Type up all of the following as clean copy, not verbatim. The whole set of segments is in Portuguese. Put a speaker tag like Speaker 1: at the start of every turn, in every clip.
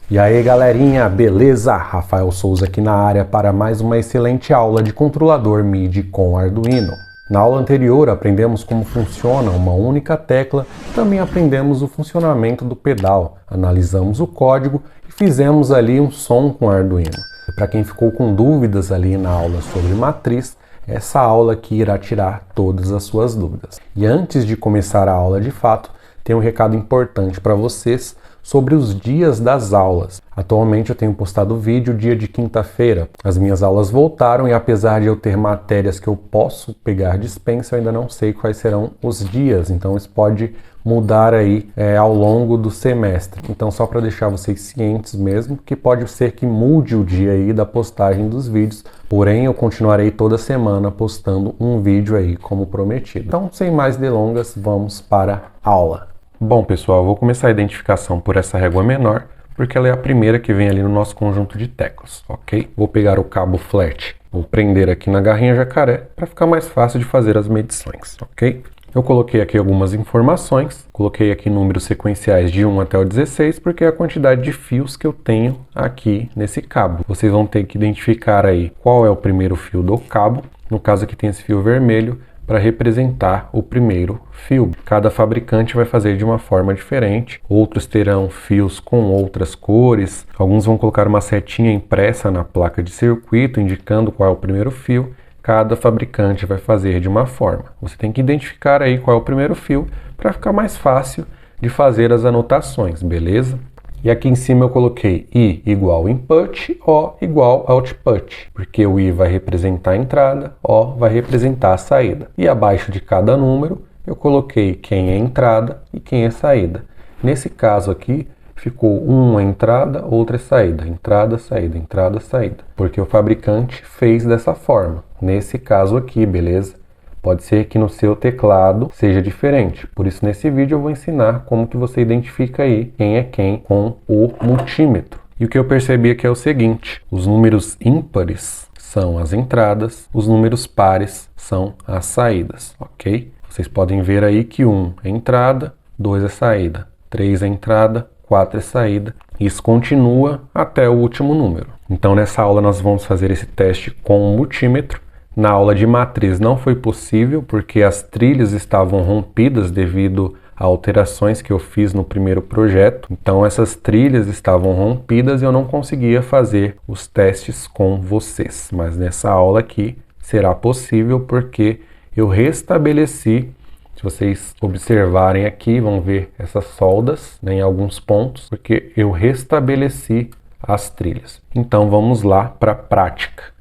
Speaker 1: E aí galerinha, beleza? Rafael Souza aqui na área para mais uma excelente aula de controlador MIDI com Arduino. Na aula anterior aprendemos como funciona uma única tecla, também aprendemos o funcionamento do pedal, analisamos o código e fizemos ali um som com Arduino. Para quem ficou com dúvidas ali na aula sobre matriz, essa aula aqui irá tirar todas as suas dúvidas. E antes de começar a aula de fato, tem um recado importante para vocês sobre os dias das aulas. Atualmente eu tenho postado vídeo dia de quinta-feira. As minhas aulas voltaram e apesar de eu ter matérias que eu posso pegar dispensa, eu ainda não sei quais serão os dias. Então isso pode mudar aí ao longo do semestre. Então só para deixar vocês cientes mesmo, que pode ser que mude o dia aí da postagem dos vídeos. Porém eu continuarei toda semana postando um vídeo aí como prometido. Então sem mais delongas, vamos para a aula. Bom pessoal, eu vou começar a identificação por essa régua menor, porque ela é a primeira que vem ali no nosso conjunto de teclas, ok? Vou pegar o cabo flat, vou prender aqui na garrinha jacaré, para ficar mais fácil de fazer as medições, ok? Eu coloquei aqui algumas informações, coloquei aqui números sequenciais de 1 até o 16, porque é a quantidade de fios que eu tenho aqui nesse cabo. Vocês vão ter que identificar aí qual é o primeiro fio do cabo, no caso aqui tem esse fio vermelho, para representar o primeiro fio. Cada fabricante vai fazer de uma forma diferente, outros terão fios com outras cores, alguns vão colocar uma setinha impressa na placa de circuito indicando qual é o primeiro fio. Cada fabricante vai fazer de uma forma. Você tem que identificar aí qual é o primeiro fio para ficar mais fácil de fazer as anotações, beleza? E aqui em cima eu coloquei I igual input, O igual output, porque o I vai representar a entrada, O vai representar a saída. E abaixo de cada número eu coloquei quem é entrada e quem é saída. Nesse caso aqui ficou uma entrada, outra saída, entrada, saída, porque o fabricante fez dessa forma. Nesse caso aqui, beleza? Pode ser que no seu teclado seja diferente. Por isso, nesse vídeo eu vou ensinar como que você identifica aí quem é quem com o multímetro. E o que eu percebi aqui é o seguinte: os números ímpares são as entradas, os números pares são as saídas, ok? Vocês podem ver aí que 1 é entrada, 2 é saída, 3 é entrada, 4 é saída. Isso continua até o último número. Então, nessa aula nós vamos fazer esse teste com o multímetro. Na aula de matriz não foi possível porque as trilhas estavam rompidas devido a alterações que eu fiz no primeiro projeto. Então essas trilhas estavam rompidas e eu não conseguia fazer os testes com vocês. Mas nessa aula aqui será possível porque eu restabeleci. Se vocês observarem aqui, vão ver essas soldas, né, em alguns pontos, porque eu restabeleci as trilhas. Então vamos lá para a prática.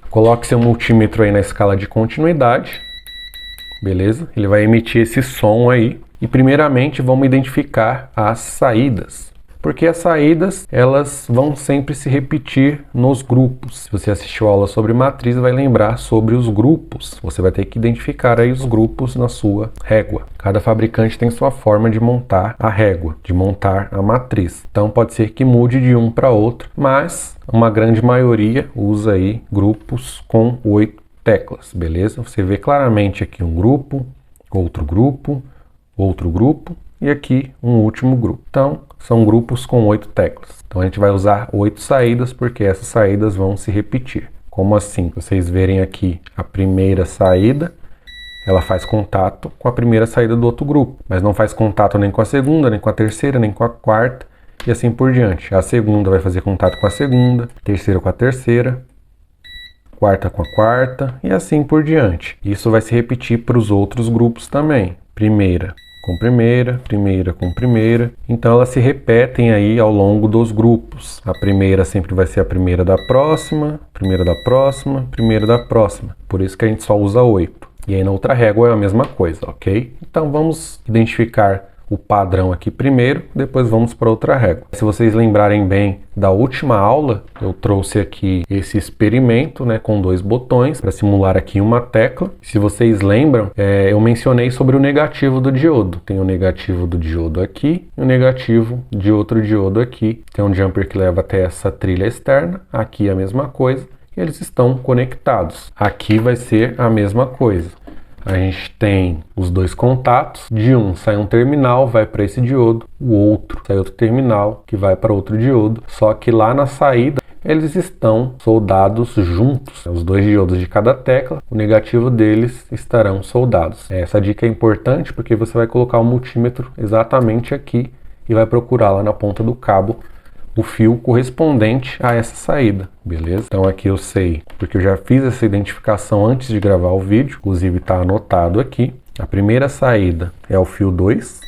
Speaker 1: Coloque seu multímetro aí na escala de continuidade, beleza? Ele vai emitir esse som aí. E primeiramente vamos identificar as saídas, porque as saídas elas vão sempre se repetir nos grupos. Se você assistiu a aula sobre matriz, vai lembrar sobre os grupos. Você vai ter que identificar aí os grupos na sua régua. Cada fabricante tem sua forma de montar a régua, de montar a matriz. Então pode ser que mude de um para outro, mas uma grande maioria usa aí grupos com 8 teclas, beleza? Você vê claramente aqui um grupo, outro grupo e aqui um último grupo. Então são grupos com 8 teclas. Então a gente vai usar 8 saídas porque essas saídas vão se repetir. Como assim? Vocês verem aqui a primeira saída, ela faz contato com a primeira saída do outro grupo, mas não faz contato nem com a segunda, nem com a terceira, nem com a quarta e assim por diante. A segunda vai fazer contato com a segunda, terceira com a terceira, quarta com a quarta e assim por diante. Isso vai se repetir para os outros grupos também. Primeira com primeira, primeira com primeira. Então elas se repetem aí ao longo dos grupos. A primeira sempre vai ser a primeira da próxima, primeira da próxima, primeira da próxima. Por isso que a gente só usa 8. E aí na outra régua é a mesma coisa, ok? Então vamos identificar o padrão aqui primeiro, depois vamos para outra régua. Se vocês lembrarem bem da última aula, eu trouxe aqui esse experimento, né, com 2 botões para simular aqui uma tecla. Se vocês lembram, eu mencionei sobre o negativo do diodo. Tem o negativo do diodo aqui e o negativo de outro diodo aqui. Tem um jumper que leva até essa trilha externa, aqui a mesma coisa, e eles estão conectados. Aqui vai ser a mesma coisa. a gente tem os dois contatos. De um sai um terminal, vai para esse diodo, o outro sai outro terminal que vai para outro diodo, só que lá na saída eles estão soldados juntos, os dois diodos de cada tecla, o negativo deles estarão soldados. Essa dica é importante porque você vai colocar o multímetro exatamente aqui e vai procurar lá na ponta do cabo o fio correspondente a essa saída, beleza? Então aqui eu sei, porque eu já fiz essa identificação antes de gravar o vídeo, inclusive está anotado aqui. A primeira saída é o fio 2,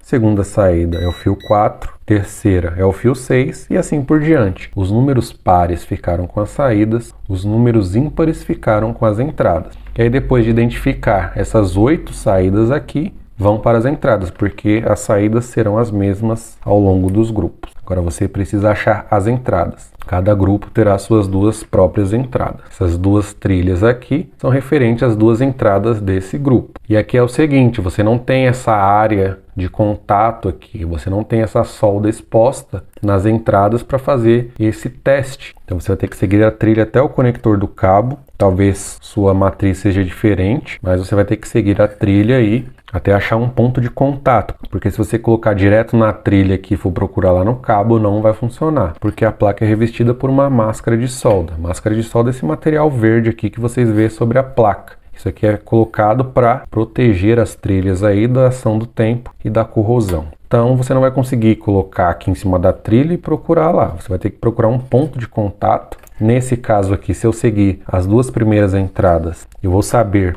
Speaker 1: segunda saída é o fio 4, terceira é o fio 6 e assim por diante. Os números pares ficaram com as saídas, os números ímpares ficaram com as entradas. E aí depois de identificar essas 8 saídas aqui, vão para as entradas, porque as saídas serão as mesmas ao longo dos grupos. Agora você precisa achar as entradas. Cada grupo terá suas duas próprias entradas. Essas duas trilhas aqui são referentes às duas entradas desse grupo. E aqui é o seguinte, você não tem essa área de contato aqui, você não tem essa solda exposta nas entradas para fazer esse teste. Então você vai ter que seguir a trilha até o conector do cabo. Talvez sua matriz seja diferente, mas você vai ter que seguir a trilha aí até achar um ponto de contato, porque se você colocar direto na trilha aqui e for procurar lá no cabo, não vai funcionar, porque a placa é revestida por uma máscara de solda. Máscara de solda é esse material verde aqui que vocês vê sobre a placa. Isso aqui é colocado para proteger as trilhas aí da ação do tempo e da corrosão. Então você não vai conseguir colocar aqui em cima da trilha e procurar lá, você vai ter que procurar um ponto de contato. Nesse caso aqui, se eu seguir as duas primeiras entradas, eu vou saber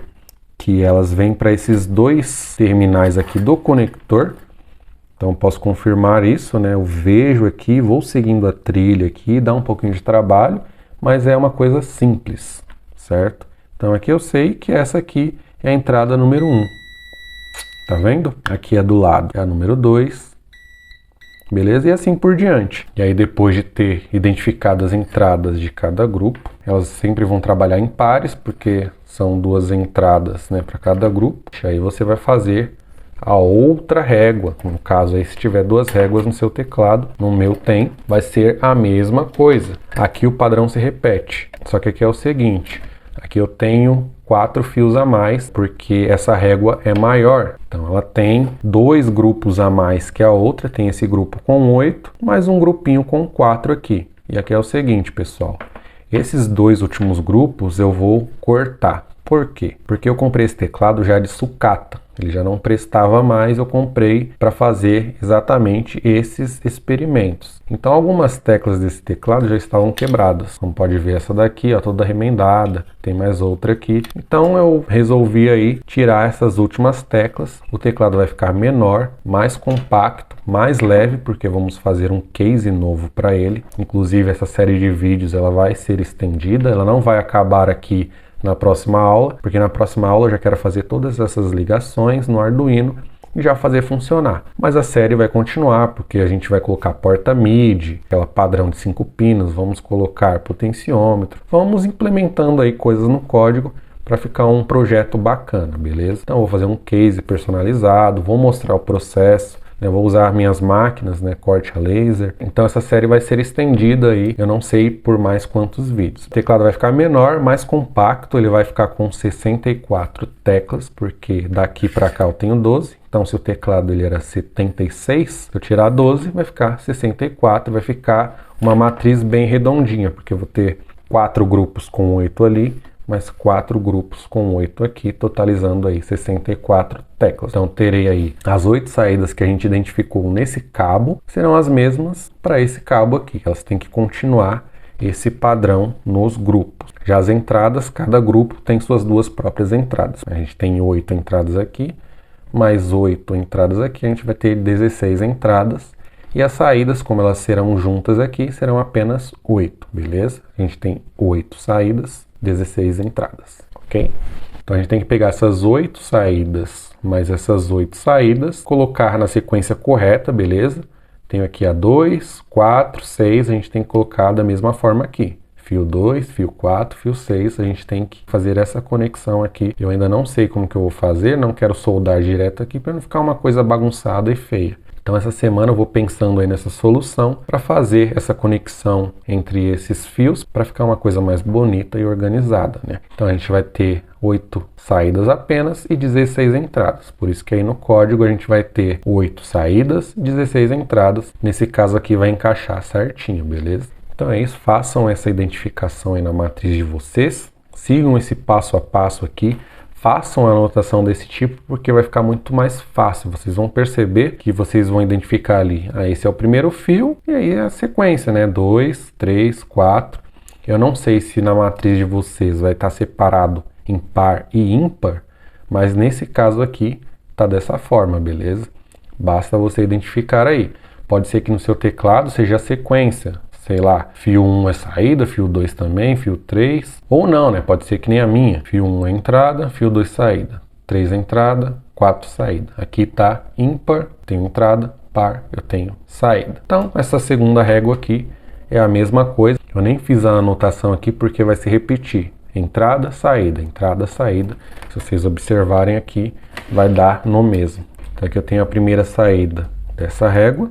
Speaker 1: que elas vêm para esses dois terminais aqui do conector. Então eu posso confirmar isso, né? Eu vejo aqui, vou seguindo a trilha aqui, dá um pouquinho de trabalho, mas é uma coisa simples, certo? Então aqui eu sei que essa aqui é a entrada número 1. Tá vendo? Aqui é do lado, é a número 2. Beleza? E assim por diante. E aí depois de ter identificado as entradas de cada grupo, elas sempre vão trabalhar em pares, porque são duas entradas, né, para cada grupo. E aí você vai fazer a outra régua. No caso aí, se tiver duas réguas no seu teclado, no meu tem, vai ser a mesma coisa. Aqui o padrão se repete. Só que aqui é o seguinte, aqui eu tenho 4 fios a mais, porque essa régua é maior. Então ela tem 2 grupos a mais que a outra, tem esse grupo com 8, mais um grupinho com 4 aqui. E aqui é o seguinte, pessoal, esses 2 últimos grupos eu vou cortar. Por quê? Porque eu comprei esse teclado já de sucata. Ele já não prestava mais, eu comprei para fazer exatamente esses experimentos. Então algumas teclas desse teclado já estavam quebradas. Como pode ver, essa daqui, ó, toda remendada, tem mais outra aqui. Então eu resolvi aí tirar essas últimas teclas. O teclado vai ficar menor, mais compacto, mais leve, porque vamos fazer um case novo para ele. Inclusive essa série de vídeos ela vai ser estendida, ela não vai acabar aqui na próxima aula, porque na próxima aula eu já quero fazer todas essas ligações no Arduino e já fazer funcionar. Mas a série vai continuar, porque a gente vai colocar porta MIDI, aquela padrão de 5 pinos, vamos colocar potenciômetro, vamos implementando aí coisas no código para ficar um projeto bacana, beleza? Então eu vou fazer um case personalizado, vou mostrar o processo, eu vou usar minhas máquinas, né, corte a laser. Então essa série vai ser estendida aí, eu não sei por mais quantos vídeos. O teclado vai ficar menor, mais compacto, ele vai ficar com 64 teclas, porque daqui para cá eu tenho 12. Então se o teclado ele era 76, se eu tirar 12 vai ficar 64, vai ficar uma matriz bem redondinha, porque eu vou ter 4 grupos com 8 ali, mais 4 grupos com 8 aqui, totalizando aí 64 teclas. Então terei aí as 8 saídas que a gente identificou nesse cabo, serão as mesmas para esse cabo aqui. Elas têm que continuar esse padrão nos grupos. Já as entradas, cada grupo tem suas duas próprias entradas. A gente tem 8 entradas aqui, mais 8 entradas aqui, a gente vai ter 16 entradas. E as saídas, como elas serão juntas aqui, serão apenas 8, beleza? A gente tem 8 saídas, 16 entradas, ok? Então a gente tem que pegar essas 8 saídas, mais essas 8 saídas, colocar na sequência correta, beleza? Tenho aqui a 2, 4, 6, a gente tem que colocar da mesma forma aqui. Fio 2, fio 4, fio 6, a gente tem que fazer essa conexão aqui. Eu ainda não sei como que eu vou fazer, não quero soldar direto aqui para não ficar uma coisa bagunçada e feia. Então essa semana eu vou pensando aí nessa solução para fazer essa conexão entre esses fios para ficar uma coisa mais bonita e organizada, né? Então a gente vai ter 8 saídas apenas e 16 entradas. Por isso que aí no código a gente vai ter 8 saídas, 16 entradas. Nesse caso aqui vai encaixar certinho, beleza? Então é isso, façam essa identificação aí na matriz de vocês. Sigam esse passo a passo aqui. Façam a anotação desse tipo porque vai ficar muito mais fácil. Vocês vão perceber que vocês vão identificar ali. Esse é o primeiro fio e aí é a sequência, né? 2, 3, 4. Eu não sei se na matriz de vocês vai estar separado em par e ímpar, mas nesse caso aqui tá dessa forma, beleza? Basta você identificar aí. Pode ser que no seu teclado seja a sequência. Sei lá, fio 1 é saída, fio 2 também, fio 3. Ou não, né? Pode ser que nem a minha. Fio 1 é entrada, fio 2 saída. 3 é entrada, 4 saída. Aqui tá ímpar, tenho entrada, par, eu tenho saída. Então, essa segunda régua aqui é a mesma coisa. Eu nem fiz a anotação aqui porque vai se repetir. Entrada, saída, entrada, saída. Se vocês observarem aqui, vai dar no mesmo. Então aqui eu tenho a primeira saída dessa régua.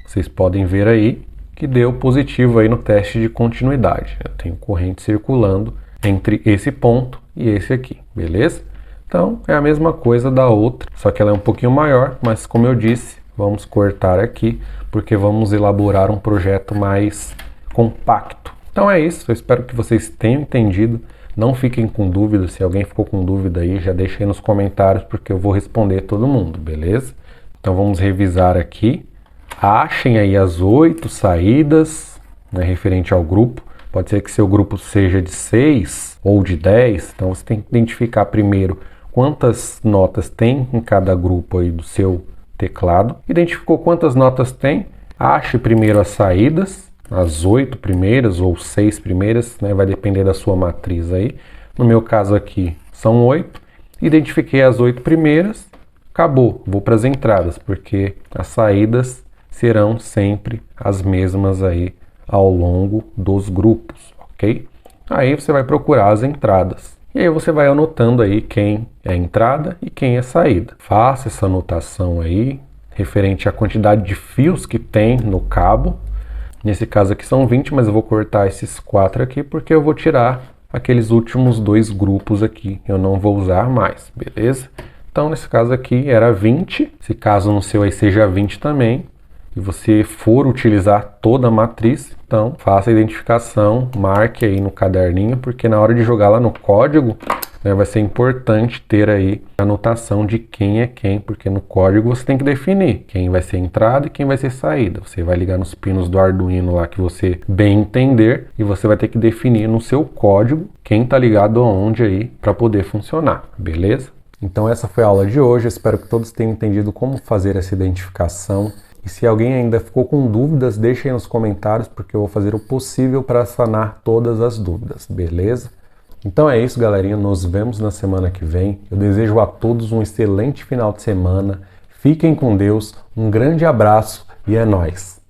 Speaker 1: Vocês podem ver aí que deu positivo aí no teste de continuidade. Eu tenho corrente circulando entre esse ponto e esse aqui, beleza? Então é a mesma coisa da outra, só que ela é um pouquinho maior, mas como eu disse, vamos cortar aqui porque vamos elaborar um projeto mais compacto. Então é isso, eu espero que vocês tenham entendido. Não fiquem com dúvida, se alguém ficou com dúvida aí, já deixa aí nos comentários porque eu vou responder todo mundo, beleza? Então vamos revisar aqui. Achem aí as 8 saídas, né, referente ao grupo. Pode ser que seu grupo seja de 6 ou de 10, então você tem que identificar primeiro quantas notas tem em cada grupo aí do seu teclado. Identificou quantas notas tem, ache primeiro as saídas, as 8 primeiras ou 6 primeiras, né, vai depender da sua matriz aí. No meu caso aqui são 8, identifiquei as 8 primeiras, acabou, vou para as entradas, porque as saídas serão sempre as mesmas aí ao longo dos grupos, ok? Aí você vai procurar as entradas. E aí você vai anotando aí quem é entrada e quem é saída. Faça essa anotação aí, referente à quantidade de fios que tem no cabo. Nesse caso aqui são 20, mas eu vou cortar esses 4 aqui porque eu vou tirar aqueles últimos 2 grupos aqui. Eu não vou usar mais, beleza? Então nesse caso aqui era 20, se caso no seu aí seja 20 também, e você for utilizar toda a matriz, então faça a identificação, marque aí no caderninho, porque na hora de jogar lá no código, né, vai ser importante ter aí a anotação de quem é quem, porque no código você tem que definir quem vai ser entrada e quem vai ser saída. Você vai ligar nos pinos do Arduino lá que você bem entender e você vai ter que definir no seu código quem está ligado aonde aí para poder funcionar, beleza? Então essa foi a aula de hoje, eu espero que todos tenham entendido como fazer essa identificação. E se alguém ainda ficou com dúvidas, deixem aí nos comentários, porque eu vou fazer o possível para sanar todas as dúvidas, beleza? Então é isso, galerinha. Nos vemos na semana que vem. Eu desejo a todos um excelente final de semana. Fiquem com Deus, um grande abraço e é nóis!